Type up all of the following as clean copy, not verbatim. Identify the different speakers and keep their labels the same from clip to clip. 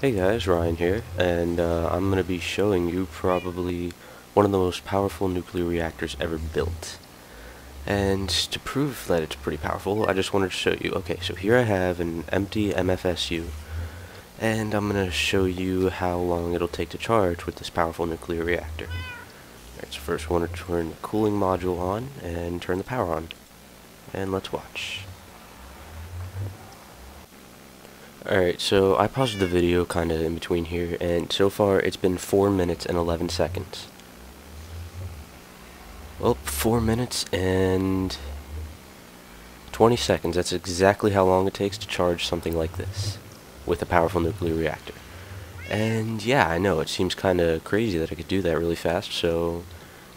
Speaker 1: Hey guys, Ryan here, and I'm going to be showing you probably one of the most powerful nuclear reactors ever built. And to prove that it's pretty powerful, I just wanted to show you. Okay, so here I have an empty MFSU, and I'm going to show you how long it'll take to charge with this powerful nuclear reactor. Alright, so first we want to turn the cooling module on and turn the power on. And let's watch. Alright, so I paused the video kinda in between here, and so far it's been 4 minutes and 11 seconds. Well, 4 minutes and 20 seconds, that's exactly how long it takes to charge something like this, with a powerful nuclear reactor. And yeah, I know, it seems kinda crazy that I could do that really fast, so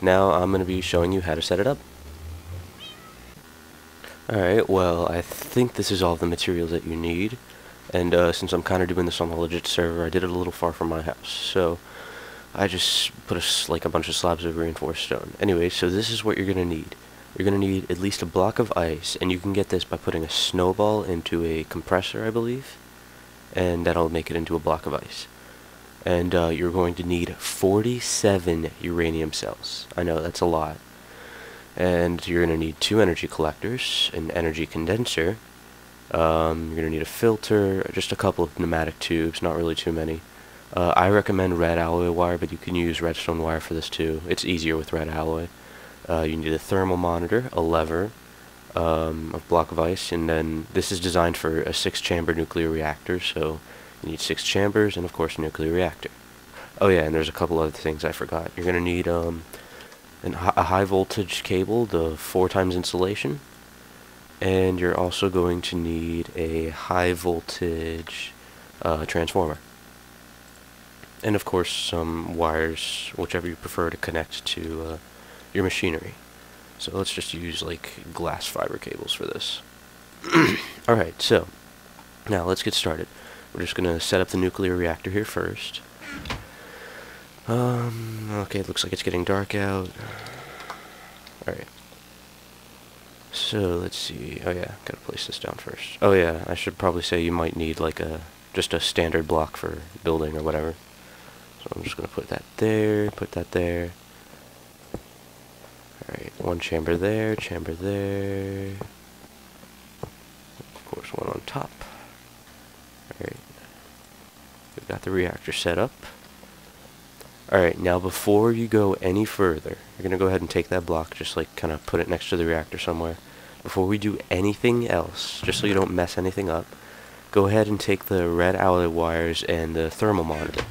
Speaker 1: now I'm gonna be showing you how to set it up. Alright, well, I think this is all the materials that you need. And since I'm kind of doing this on the legit server, I did it a little far from my house, so I just put a bunch of slabs of reinforced stone. Anyway, so this is what you're gonna need. You're gonna need at least a block of ice, and you can get this by putting a snowball into a compressor, I believe, and that'll make it into a block of ice. And you're going to need 47 uranium cells. I know that's a lot. And you're gonna need 2 energy collectors, an energy condenser. You're going to need a filter, just a couple of pneumatic tubes, not really too many. I recommend red alloy wire, but you can use redstone wire for this too. It's easier with red alloy. You need a thermal monitor, a lever, a block of ice, and then this is designed for a 6-chamber nuclear reactor, so you need 6 chambers and of course a nuclear reactor. Oh yeah, and there's a couple other things I forgot. You're going to need a high voltage cable, the 4 times insulation. And you're also going to need a high voltage transformer. And of course some wires, whichever you prefer to connect to your machinery. So let's just use like glass fiber cables for this. Alright, so now let's get started. We're just going to set up the nuclear reactor here first. Okay, it looks like it's getting dark out. Alright. So let's see. Oh yeah, gotta place this down first. Oh yeah, I should probably say you might need like just a standard block for building or whatever. So I'm just gonna put that there, put that there. Alright, 1 chamber there, chamber there. Of course, 1 on top. Alright. We've got the reactor set up. Alright, now before you go any further, you're going to go ahead and take that block, just like kind of put it next to the reactor somewhere. Before we do anything else, just so you don't mess anything up, go ahead and take the red alloy wires and the thermal monitor.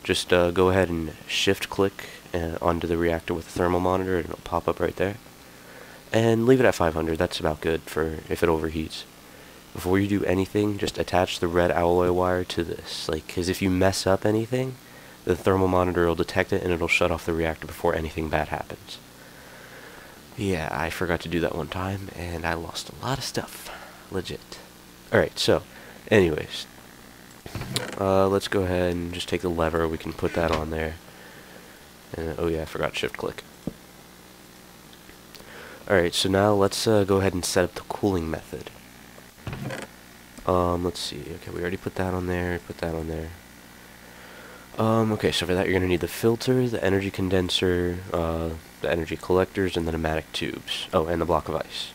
Speaker 1: Just go ahead and shift click onto the reactor with the thermal monitor and it'll pop up right there. And leave it at 500, that's about good for if it overheats. Before you do anything, just attach the red alloy wire to this, because if you mess up anything, the thermal monitor will detect it and it'll shut off the reactor before anything bad happens. Yeah, I forgot to do that one time and I lost a lot of stuff. Legit. Alright, so, anyways. Let's go ahead and just take the lever, we can put that on there. And, oh yeah, I forgot shift click. Alright, so now let's go ahead and set up the cooling method. Let's see, okay, we already put that on there, put that on there. Okay, so for that you're going to need the filter, the energy condenser, the energy collectors, and the pneumatic tubes. Oh, and the block of ice.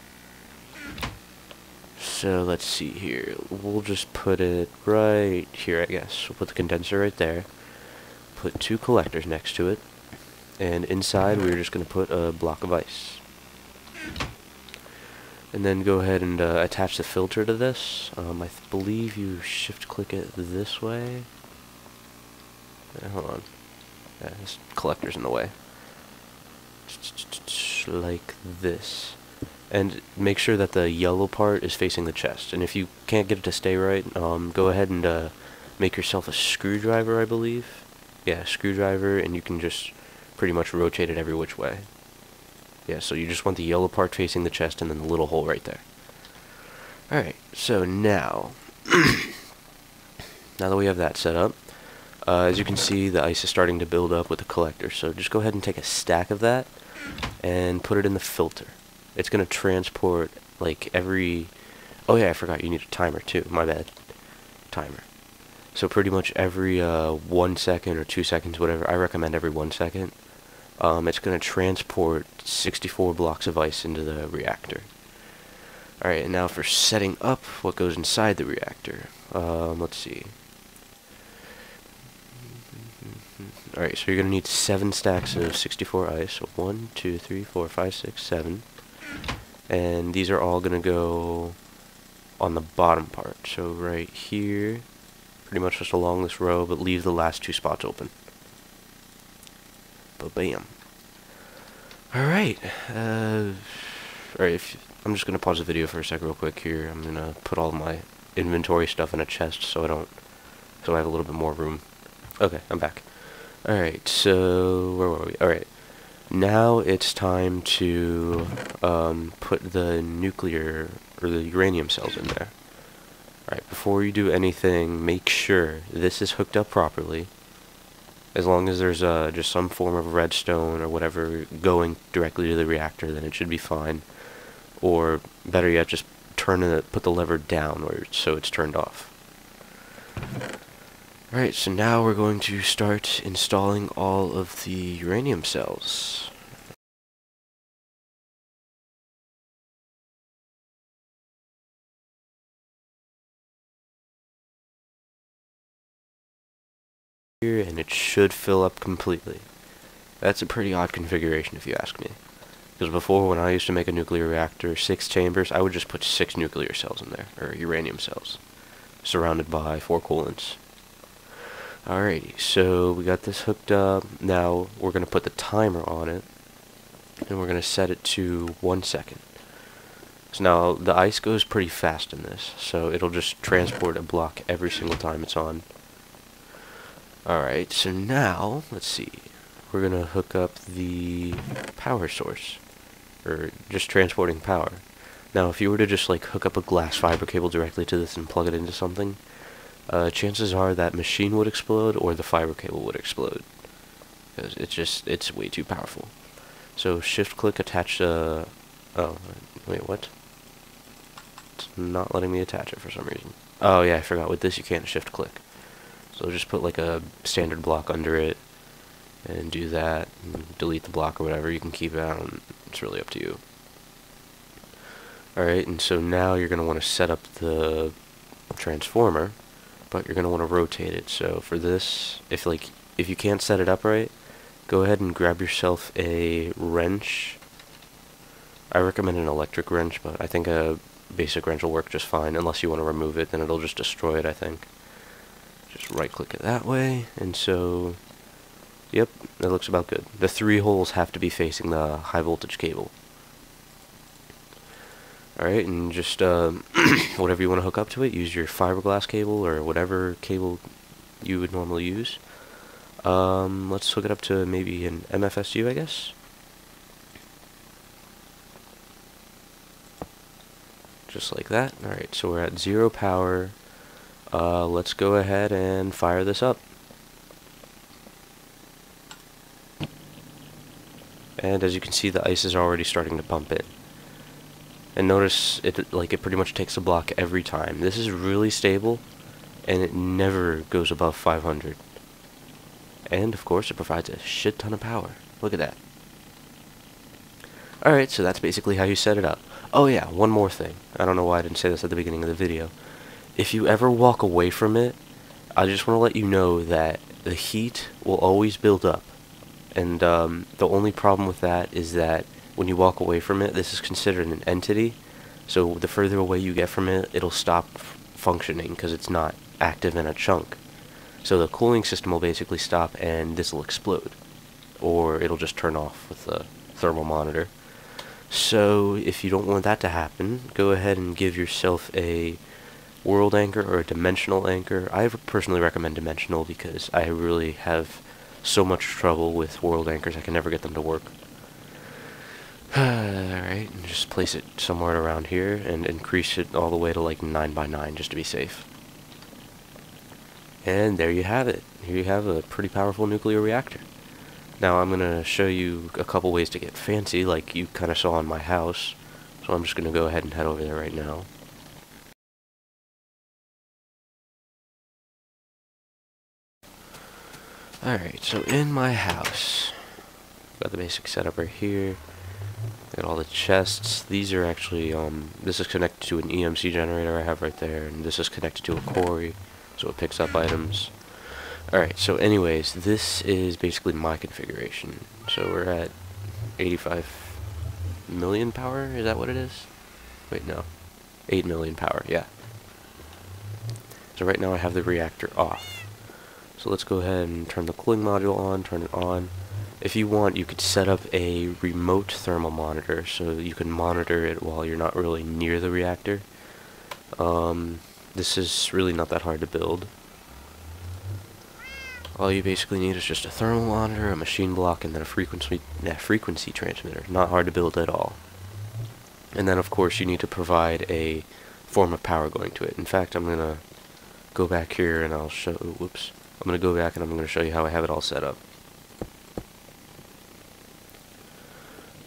Speaker 1: So let's see here. We'll just put it right here, I guess. We'll put the condenser right there. Put 2 collectors next to it. And inside we're just going to put a block of ice. And then go ahead and attach the filter to this. I believe you shift click it this way. Hold on. Yeah, this collector's in the way. Like this. And make sure that the yellow part is facing the chest. And if you can't get it to stay right, go ahead and make yourself a screwdriver, I believe. Yeah, screwdriver, and you can just pretty much rotate it every which way. Yeah, so you just want the yellow part facing the chest and then the little hole right there. Alright, so now, now that we have that set up, as you can see, the ice is starting to build up with the collector, so just go ahead and take a stack of that and put it in the filter. It's going to transport, like, every... Oh yeah, I forgot you need a timer too, my bad. Timer. So pretty much every 1 second or 2 seconds, whatever, I recommend every 1 second, it's going to transport 64 blocks of ice into the reactor. Alright, and now for setting up what goes inside the reactor. Let's see. Alright, so you're going to need 7 stacks of 64 ice. So 1, 2, 3, 4, 5, 6, 7. And these are all going to go on the bottom part. So right here, pretty much just along this row, but leave the last 2 spots open. Ba-bam. Alright, alright, I'm just going to pause the video for a sec real quick here. I'm going to put all my inventory stuff in a chest so I have a little bit more room. Okay, I'm back. Alright, so, where were we? Alright, now it's time to, put the nuclear, or the uranium cells in there. Alright, before you do anything, make sure this is hooked up properly. As long as there's, just some form of redstone or whatever going directly to the reactor, then it should be fine. Or, better yet, just put the lever down, so it's turned off. Alright, so now we're going to start installing all of the uranium cells. Here, and it should fill up completely. That's a pretty odd configuration if you ask me. Because before, when I used to make a nuclear reactor, 6 chambers, I would just put 6 nuclear cells in there, or uranium cells, surrounded by 4 coolants. Alrighty, so we got this hooked up. Now we're going to put the timer on it, and we're going to set it to 1 second. So now the ice goes pretty fast in this, so it'll just transport a block every single time it's on. Alright, so now, let's see, we're going to hook up the power source, or just transporting power. Now if you were to just like hook up a glass fiber cable directly to this and plug it into something, chances are that machine would explode or the fiber cable would explode. Because it's way too powerful. So shift click attach oh, wait, what? It's not letting me attach it for some reason. Oh yeah, I forgot, with this you can't shift click. So just put like a standard block under it and do that, and delete the block or whatever. You can keep it out, it's really up to you. Alright, and so now you're going to want to set up the transformer, but you're going to want to rotate it. So for this, if you can't set it up right, go ahead and grab yourself a wrench. I recommend an electric wrench, but I think a basic wrench will work just fine. Unless you want to remove it, then it'll just destroy it, I think. Just right click it that way, and so, yep, that looks about good. The 3 holes have to be facing the high voltage cable. Alright, and just whatever you want to hook up to it, use your fiberglass cable or whatever cable you would normally use. Let's hook it up to maybe an MFSU, I guess. Just like that. Alright, so we're at 0 power. Let's go ahead and fire this up. And as you can see, the ice is already starting to pump in. And notice it pretty much takes a block every time. This is really stable, and it never goes above 500. And of course, it provides a shit ton of power. Look at that. Alright, so that's basically how you set it up. Oh yeah, one more thing. I don't know why I didn't say this at the beginning of the video. If you ever walk away from it, I just want to let you know that the heat will always build up. And the only problem with that is that when you walk away from it, this is considered an entity. So the further away you get from it, it'll stop functioning because it's not active in a chunk. So the cooling system will basically stop and this will explode. Or it'll just turn off with the thermal monitor. So if you don't want that to happen, go ahead and give yourself a world anchor or a dimensional anchor. I personally recommend dimensional because I really have so much trouble with world anchors. I can never get them to work. Alright, and just place it somewhere around here and increase it all the way to like 9 by 9 just to be safe. And there you have it. Here you have a pretty powerful nuclear reactor. Now I'm going to show you a couple ways to get fancy like you kind of saw in my house. So I'm just going to go ahead and head over there right now. Alright, so in my house, got the basic setup right here. Got all the chests. These are actually, this is connected to an EMC generator I have right there, and this is connected to a quarry, so it picks up items. Alright, so anyways, this is basically my configuration. So we're at 85 million power, is that what it is? Wait, no. 8 million power, yeah. So right now I have the reactor off. So let's go ahead and turn the cooling module on, turn it on. If you want, you could set up a remote thermal monitor, so you can monitor it while you're not really near the reactor. This is really not that hard to build. All you basically need is just a thermal monitor, a machine block, and then a frequency transmitter. Not hard to build at all. And then, of course, you need to provide a form of power going to it. In fact, I'm gonna go back here and I'll show. Whoops. I'm gonna go back and I'm gonna show you how I have it all set up.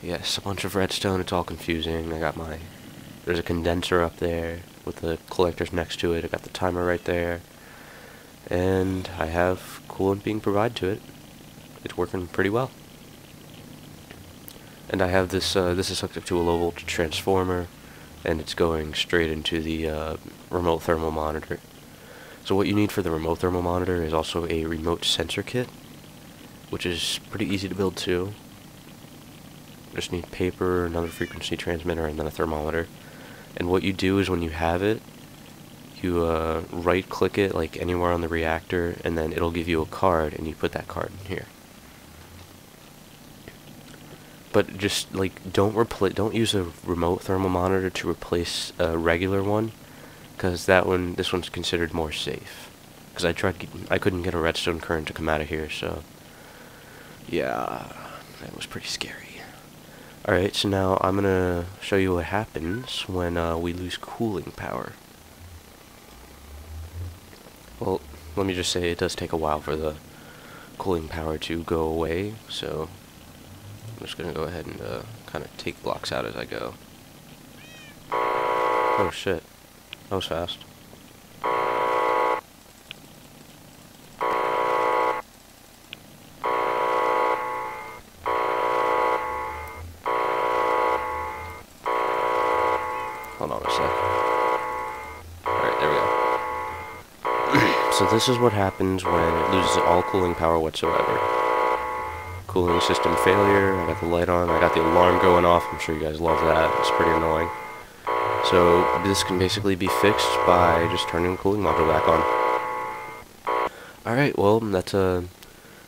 Speaker 1: Yes, a bunch of redstone. It's all confusing. I got there's a condenser up there with the collectors next to it. I got the timer right there, and I have coolant being provided to it. It's working pretty well. And I have this. This is hooked up to a low voltage transformer, and it's going straight into the remote thermal monitor. So what you need for the remote thermal monitor is also a remote sensor kit, which is pretty easy to build too. Just need paper, another frequency transmitter, and then a thermometer. And what you do is when you have it, you right click it like anywhere on the reactor, and then it'll give you a card, and you put that card in here. But just like don't use a remote thermal monitor to replace a regular one, because this one's considered more safe. Because I couldn't get a redstone current to come out of here, so yeah, that was pretty scary. Alright, so now I'm gonna show you what happens when we lose cooling power. Well, let me just say it does take a while for the cooling power to go away, so I'm just gonna go ahead and kind of take blocks out as I go. Oh shit, that was fast. Hold on a sec. Alright, there we go. So this is what happens when it loses all cooling power whatsoever. Cooling system failure, I got the light on, I got the alarm going off, I'm sure you guys love that, it's pretty annoying. So this can basically be fixed by just turning the cooling module back on. Alright, well, that's a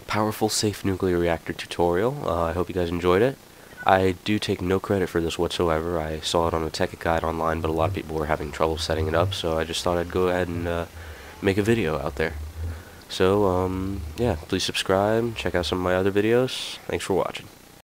Speaker 1: powerful, safe nuclear reactor tutorial. I hope you guys enjoyed it. I do take no credit for this whatsoever. I saw it on a Tekkit guide online, but a lot of people were having trouble setting it up, so I just thought I'd go ahead and make a video out there. So, yeah, please subscribe, check out some of my other videos. Thanks for watching.